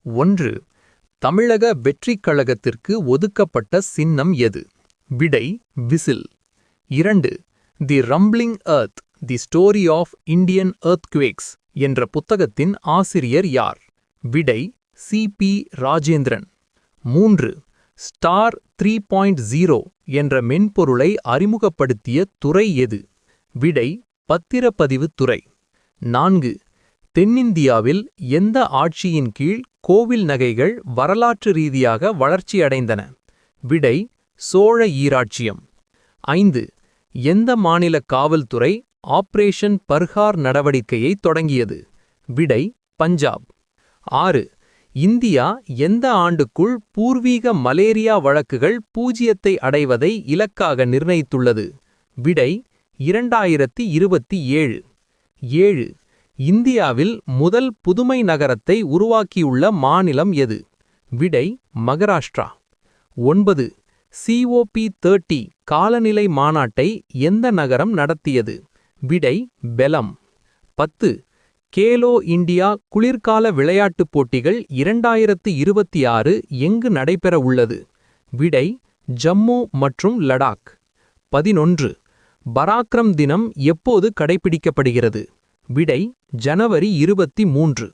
1. தமிழக வெற்றிக் கழகத்திற்கு ஒதுக்கப்பட்ட சின்னம் எது? விடை whistle. 2. The rumbling earth the story of Indian earthquakes என்ற புத்தகத்தின் ஆசிரியர் யார்? விடை சி.பி. ராஜேந்திரன். 3. ஸ்டார் 3.0 என்ற மென்பொருளை அறிமுகப்படுத்திய துறை எது? விடை பத்திரப்பதிவுத் துறை. 4. தென்னிந்தியாவில் எந்த ஆட்சியின் கீழ் கோவில் நகைகள் வரலாற்று ரீதியாக வளர்ச்சியடைந்தன? விடை சோழ ஈராட்சியம். 5. எந்த மாநில காவல்துறை ஆபரேஷன் பர்ஹார் நடவடிக்கையை தொடங்கியது? விடை பஞ்சாப். 6. இந்தியா எந்த ஆண்டுக்குள் பூர்வீக மலேரியா வழக்குகள் 0 அடைவதை இலக்காக நிர்ணயித்துள்ளது? விடை 2027. 7. இந்தியாவில் முதல் புதுமை நகரத்தை உருவாக்கியுள்ள மாநிலம் எது? விடை மகாராஷ்டிரா. 9. COP30 காலநிலை மாநாட்டை எந்த நகரம் நடத்தியது? விடை பெலம். 10. கேலோ இந்தியா குளிர்கால விளையாட்டுப் போட்டிகள் 2026 எங்கு நடைபெற உள்ளது? விடை ஜம்மு மற்றும் லடாக். 11. பராக்கிரம் தினம் எப்போது கடைபிடிக்கப்படுகிறது? விடை ஜனவரி 23.